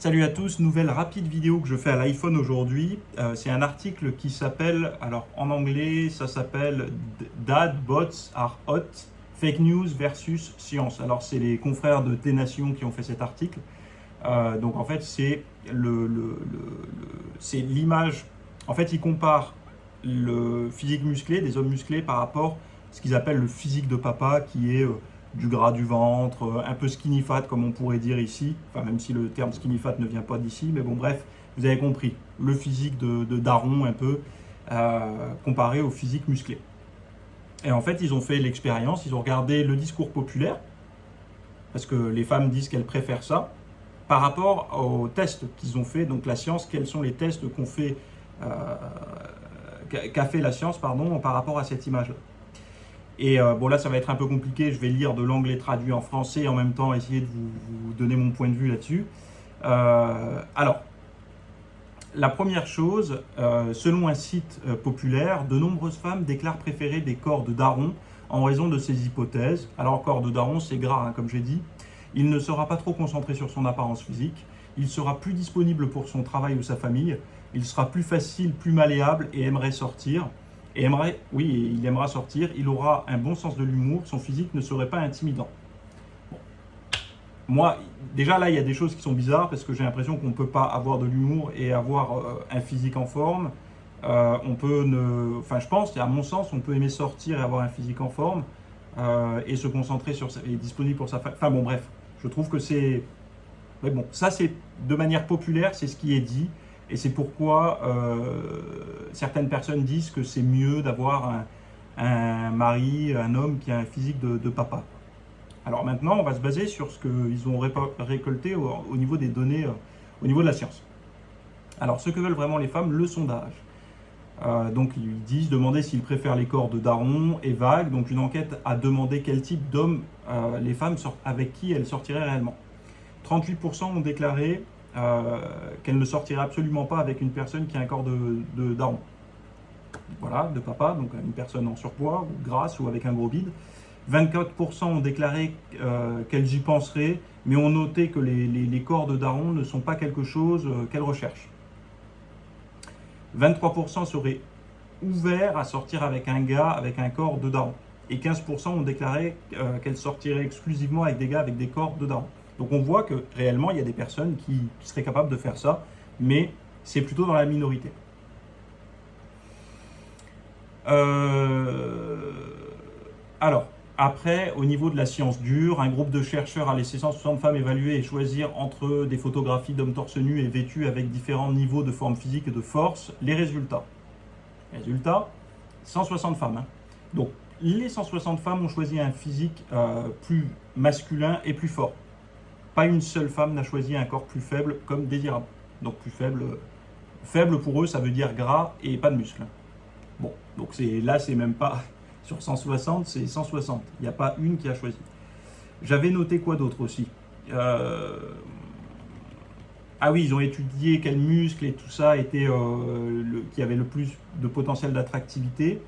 Salut à tous, nouvelle rapide vidéo que je fais à l'iPhone aujourd'hui. C'est un article qui s'appelle, alors en anglais, ça s'appelle Dad Bots Are Hot, Fake News versus Science. Alors c'est les confrères de T-Nation qui ont fait cet article. Donc en fait c'est c'est l'image, en fait ils comparent le physique musclé des hommes musclés par rapport à ce qu'ils appellent le physique de papa qui est du gras du ventre, un peu skinny fat comme on pourrait dire ici, enfin même si le terme skinny fat ne vient pas d'ici, mais bon bref, vous avez compris, le physique de daron un peu comparé au physique musclé. Et en fait ils ont fait l'expérience, ils ont regardé le discours populaire, parce que les femmes disent qu'elles préfèrent ça, par rapport aux tests qu'ils ont fait, donc la science, quels sont les tests qu'a fait la science pardon, par rapport à cette image-là. Et bon là ça va être un peu compliqué, je vais lire de l'anglais traduit en français et en même temps essayer de vous donner mon point de vue là-dessus. Alors, la première chose, selon un site populaire, de nombreuses femmes déclarent préférer des corps de daron en raison de ces hypothèses. Alors corps de daron c'est gras, hein, comme j'ai dit. Il ne sera pas trop concentré sur son apparence physique, il sera plus disponible pour son travail ou sa famille, il sera plus facile, plus malléable et aimerait sortir. Il aimera sortir, il aura un bon sens de l'humour, son physique ne serait pas intimidant. Bon. Moi, déjà là, il y a des choses qui sont bizarres parce que j'ai l'impression qu'on ne peut pas avoir de l'humour et avoir un physique en forme. Je pense, à mon sens, on peut aimer sortir et avoir un physique en forme et se concentrer et disponible pour sa famille. Enfin bon, bref, je trouve que c'est... Mais bon, ça c'est de manière populaire, c'est ce qui est dit. Et c'est pourquoi certaines personnes disent que c'est mieux d'avoir un mari, un homme qui a un physique de papa. Alors maintenant, on va se baser sur ce qu'ils ont récolté au niveau des données, au niveau de la science. Alors, ce que veulent vraiment les femmes, le sondage. Donc, ils disent demander s'ils préfèrent les corps de daron et vague. Donc, une enquête a demandé quel type d'homme les femmes avec qui elles sortiraient réellement. 38% ont déclaré qu'elle ne sortirait absolument pas avec une personne qui a un corps de daron. Voilà, de papa, donc une personne en surpoids, ou grasse, ou avec un gros bide. 24% ont déclaré qu'elles y penseraient, mais ont noté que les corps de daron ne sont pas quelque chose qu'elles recherchent. 23% seraient ouverts à sortir avec un gars avec un corps de daron. Et 15% ont déclaré qu'elles sortiraient exclusivement avec des gars avec des corps de daron. Donc on voit que réellement il y a des personnes qui seraient capables de faire ça, mais c'est plutôt dans la minorité. Alors, après, au niveau de la science dure, un groupe de chercheurs a laissé 160 femmes évaluer et choisir entre des photographies d'hommes torse nu et vêtus avec différents niveaux de forme physique et de force. Les résultats. 160 femmes. Hein. Donc, les 160 femmes ont choisi un physique plus masculin et plus fort. Pas une seule femme n'a choisi un corps plus faible comme désirable. Donc plus faible, faible pour eux, ça veut dire gras et pas de muscles. Bon, donc là, c'est même pas sur 160, c'est 160. Il n'y a pas une qui a choisi. J'avais noté quoi d'autre aussi Ah oui, ils ont étudié quels muscles et tout ça qui avait le plus de potentiel d'attractivité.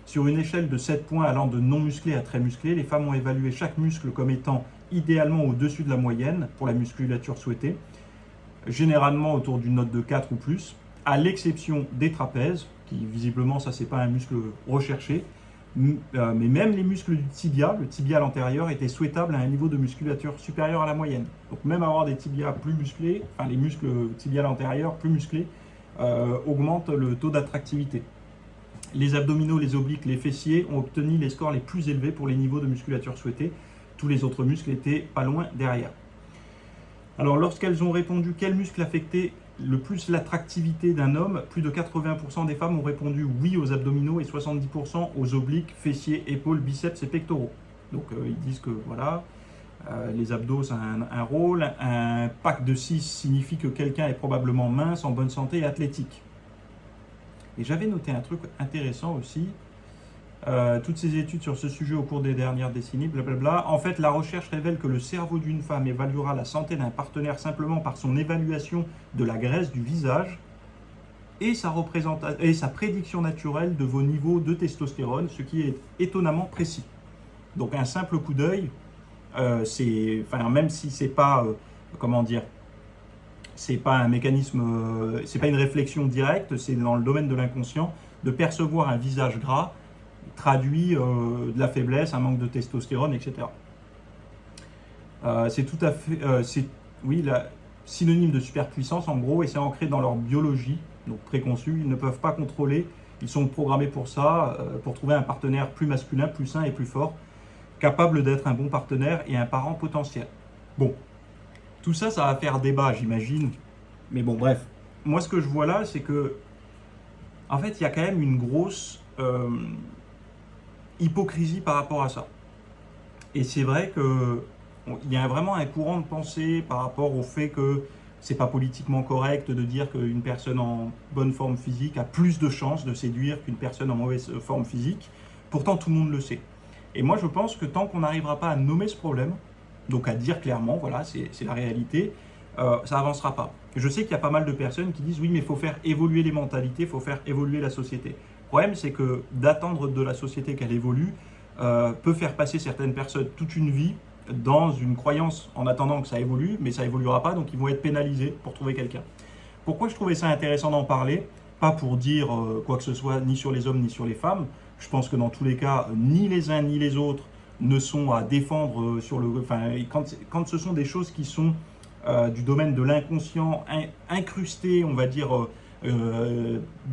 Sur une échelle de 7 points allant de non musclé à très musclé, les femmes ont évalué chaque muscle comme étant idéalement au-dessus de la moyenne pour la musculature souhaitée, généralement autour d'une note de 4 ou plus, à l'exception des trapèzes, qui visiblement ça c'est pas un muscle recherché, mais même les muscles du tibia, le tibial antérieur, était souhaitable à un niveau de musculature supérieur à la moyenne. Donc même avoir des tibias plus musclés, enfin les muscles tibial antérieurs plus musclés, augmentent le taux d'attractivité. Les abdominaux, les obliques, les fessiers ont obtenu les scores les plus élevés pour les niveaux de musculature souhaités. Tous les autres muscles étaient pas loin derrière. Alors lorsqu'elles ont répondu quel muscle affectait le plus l'attractivité d'un homme, plus de 80% des femmes ont répondu oui aux abdominaux et 70% aux obliques, fessiers, épaules, biceps et pectoraux. Donc ils disent que voilà, les abdos ça a un rôle, un pack de 6 signifie que quelqu'un est probablement mince, en bonne santé et athlétique. Et j'avais noté un truc intéressant aussi, toutes ces études sur ce sujet au cours des dernières décennies, blablabla. En fait, la recherche révèle que le cerveau d'une femme évaluera la santé d'un partenaire simplement par son évaluation de la graisse du visage et sa prédiction naturelle de vos niveaux de testostérone, ce qui est étonnamment précis. Donc un simple coup d'œil, même si c'est pas, c'est pas un mécanisme, c'est pas une réflexion directe, c'est dans le domaine de l'inconscient, de percevoir un visage gras traduit de la faiblesse, un manque de testostérone, etc. C'est tout à fait, oui, synonyme de superpuissance en gros, et c'est ancré dans leur biologie, donc préconçue. Ils ne peuvent pas contrôler, ils sont programmés pour ça, pour trouver un partenaire plus masculin, plus sain et plus fort, capable d'être un bon partenaire et un parent potentiel. Bon, tout ça, ça va faire débat, j'imagine. Mais bon, bref. Moi, ce que je vois là, c'est que, en fait, il y a quand même une grosse hypocrisie par rapport à ça. Et c'est vrai que il y a vraiment un courant de pensée par rapport au fait que c'est pas politiquement correct de dire qu'une personne en bonne forme physique a plus de chances de séduire qu'une personne en mauvaise forme physique. Pourtant, tout le monde le sait. Et moi, je pense que tant qu'on n'arrivera pas à nommer ce problème, donc à dire clairement, voilà, c'est la réalité, ça avancera pas. Je sais qu'il y a pas mal de personnes qui disent oui, mais il faut faire évoluer les mentalités, il faut faire évoluer la société. Le problème, c'est que d'attendre de la société qu'elle évolue peut faire passer certaines personnes toute une vie dans une croyance en attendant que ça évolue, mais ça évoluera pas, donc ils vont être pénalisés pour trouver quelqu'un. Pourquoi je trouvais ça intéressant d'en parler? Pas pour dire quoi que ce soit ni sur les hommes ni sur les femmes. Je pense que dans tous les cas, ni les uns ni les autres ne sont à défendre sur le. Enfin, quand ce sont des choses qui sont du domaine de l'inconscient, incrustées, on va dire,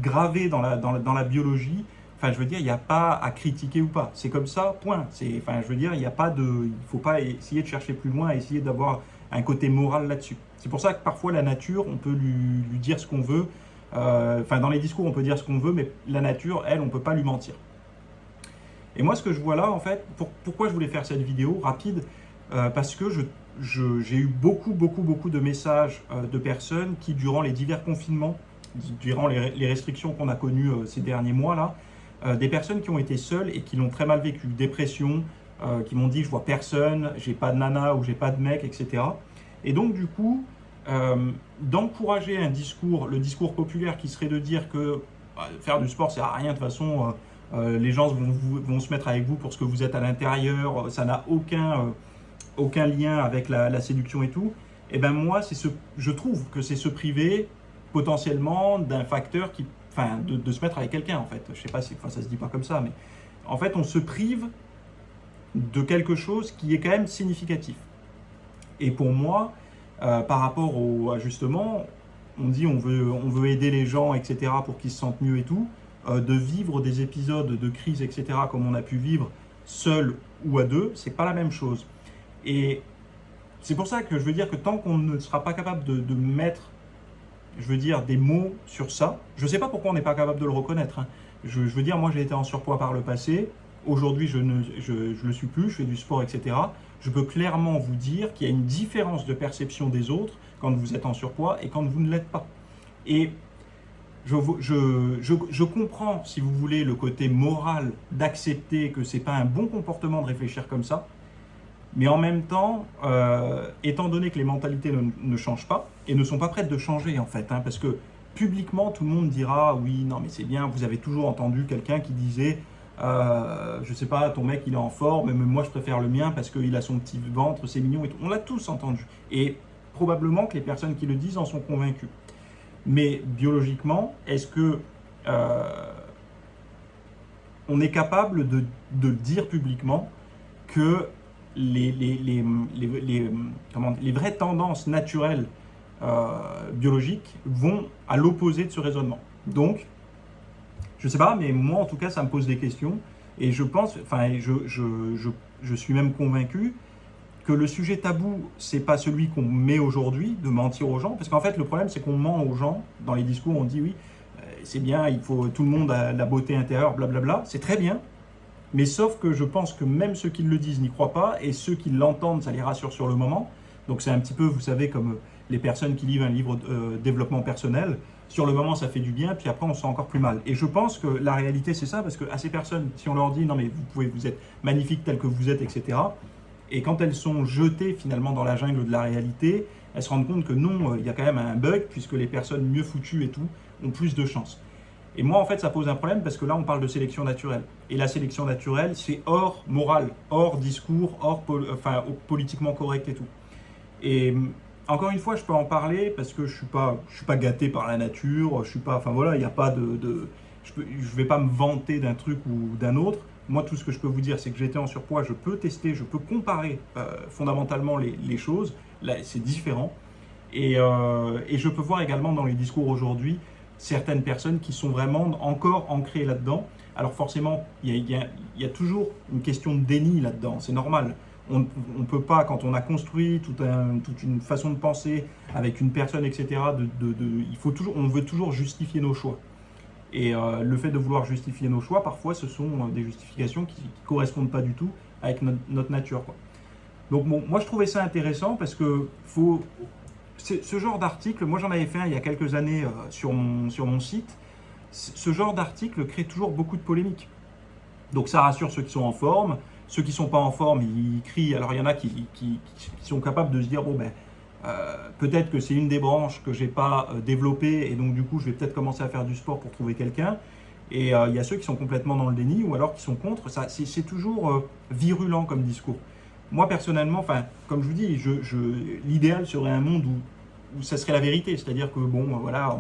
gravées dans la biologie. Enfin, je veux dire, il n'y a pas à critiquer ou pas. C'est comme ça, point. Enfin, je veux dire, il n'y a pas de, il ne faut pas essayer de chercher plus loin, essayer d'avoir un côté moral là-dessus. C'est pour ça que parfois la nature, on peut lui dire ce qu'on veut. Enfin, dans les discours, on peut dire ce qu'on veut, mais la nature, elle, on ne peut pas lui mentir. Et moi, ce que je vois là, en fait, pourquoi je voulais faire cette vidéo rapide, parce que j'ai eu beaucoup de messages de personnes qui, durant les divers confinements, durant les restrictions qu'on a connues ces derniers mois là, des personnes qui ont été seules et qui l'ont très mal vécu, dépression, qui m'ont dit je vois personne, j'ai pas de nana ou j'ai pas de mec, etc. Et donc du coup, d'encourager un discours, le discours populaire qui serait de dire que faire du sport c'est à rien de toute façon, les gens vont se mettre avec vous pour ce que vous êtes à l'intérieur, ça n'a aucun lien avec la séduction et tout. Et ben moi, je trouve que c'est se priver potentiellement d'un facteur qui, enfin, de se mettre avec quelqu'un en fait. Je sais pas si, enfin, ça se dit pas comme ça, mais en fait, on se prive de quelque chose qui est quand même significatif. Et pour moi, par rapport au ajustement, on dit on veut aider les gens, etc., pour qu'ils se sentent mieux et tout, de vivre des épisodes de crise, etc., comme on a pu vivre seul ou à deux, c'est pas la même chose. Et c'est pour ça que je veux dire que tant qu'on ne sera pas capable de mettre, je veux dire, des mots sur ça, je ne sais pas pourquoi on n'est pas capable de le reconnaître. Hein. Je veux dire, moi j'ai été en surpoids par le passé, aujourd'hui je le suis plus, je fais du sport, etc. Je peux clairement vous dire qu'il y a une différence de perception des autres quand vous êtes en surpoids et quand vous ne l'êtes pas. Et je comprends, si vous voulez, le côté moral d'accepter que ce n'est pas un bon comportement de réfléchir comme ça. Mais en même temps, étant donné que les mentalités ne changent pas, et ne sont pas prêtes de changer en fait, hein, parce que publiquement, tout le monde dira « oui, non mais c'est bien, vous avez toujours entendu quelqu'un qui disait je sais pas, ton mec il est en forme, mais moi je préfère le mien parce qu'il a son petit ventre, c'est mignon et tout ». On l'a tous entendu. Et probablement que les personnes qui le disent en sont convaincues. Mais biologiquement, est-ce que on est capable de dire publiquement que les vraies tendances naturelles biologiques vont à l'opposé de ce raisonnement? Donc, je ne sais pas, mais moi en tout cas, ça me pose des questions. Et je pense, enfin, je suis même convaincu que le sujet tabou, c'est pas celui qu'on met aujourd'hui, de mentir aux gens. Parce qu'en fait, le problème, c'est qu'on ment aux gens. Dans les discours, on dit oui, c'est bien, il faut, tout le monde a la beauté intérieure, blablabla. C'est très bien. Mais sauf que je pense que même ceux qui le disent n'y croient pas, et ceux qui l'entendent, ça les rassure sur le moment. Donc c'est un petit peu, vous savez, comme les personnes qui lisent un livre de développement personnel. Sur le moment, ça fait du bien, puis après, on se sent encore plus mal. Et je pense que la réalité, c'est ça, parce qu'à ces personnes, si on leur dit « non mais vous êtes magnifique tel que vous êtes, etc. » Et quand elles sont jetées finalement dans la jungle de la réalité, elles se rendent compte que non, il y a quand même un bug, puisque les personnes mieux foutues et tout ont plus de chance. Et moi, en fait, ça pose un problème parce que là, on parle de sélection naturelle. Et la sélection naturelle, c'est hors morale, hors discours, hors politiquement correct et tout. Et encore une fois, je peux en parler parce que je suis pas gâté par la nature, je suis pas, enfin voilà, il n'y a pas je vais pas me vanter d'un truc ou d'un autre. Moi, tout ce que je peux vous dire, c'est que j'étais en surpoids, je peux tester, je peux comparer fondamentalement les choses. Là, c'est différent. Et je peux voir également dans les discours aujourd'hui certaines personnes qui sont vraiment encore ancrées là-dedans. Alors forcément, il y a toujours une question de déni là-dedans, c'est normal. On ne peut pas, quand on a construit toute une façon de penser avec une personne, etc., on veut toujours justifier nos choix. Et le fait de vouloir justifier nos choix, parfois, ce sont des justifications qui ne correspondent pas du tout avec notre nature, quoi. Donc bon, moi, je trouvais ça intéressant parce que ce genre d'article, moi j'en avais fait un il y a quelques années sur mon site. Ce genre d'article crée toujours beaucoup de polémiques. Donc ça rassure ceux qui sont en forme. Ceux qui ne sont pas en forme, ils crient. Alors il y en a qui sont capables de se dire, bon ben, peut-être que c'est une des branches que je n'ai pas développée et donc du coup je vais peut-être commencer à faire du sport pour trouver quelqu'un. Et il y a ceux qui sont complètement dans le déni ou alors qui sont contre. C'est toujours virulent comme discours. Moi personnellement, enfin, comme je vous dis, l'idéal serait un monde où ça serait la vérité. C'est-à-dire que bon, voilà,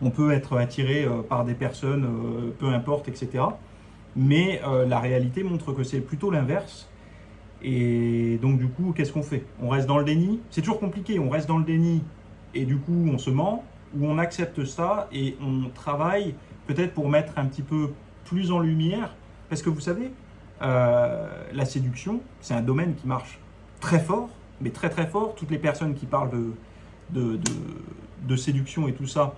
on peut être attiré par des personnes, peu importe, etc. Mais la réalité montre que c'est plutôt l'inverse. Et donc du coup, qu'est-ce qu'on fait? On reste dans le déni? C'est toujours compliqué, on reste dans le déni et du coup on se ment, ou on accepte ça et on travaille peut-être pour mettre un petit peu plus en lumière. Parce que vous savez, la séduction, c'est un domaine qui marche très fort, mais très très fort. Toutes les personnes qui parlent de séduction et tout ça,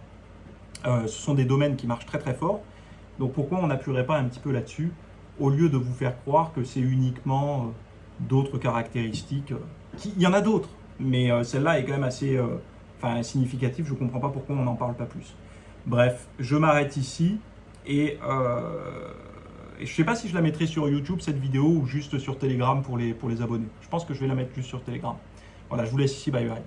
ce sont des domaines qui marchent très très fort. Donc pourquoi on n'appuierait pas un petit peu là-dessus, au lieu de vous faire croire que c'est uniquement d'autres caractéristiques. Il y en a d'autres, mais celle-là est quand même assez significative, je ne comprends pas pourquoi on n'en parle pas plus. Bref, je m'arrête ici, et je ne sais pas si je la mettrai sur YouTube, cette vidéo, ou juste sur Telegram pour les abonnés. Je pense que je vais la mettre juste sur Telegram. Voilà, je vous laisse ici, bye bye.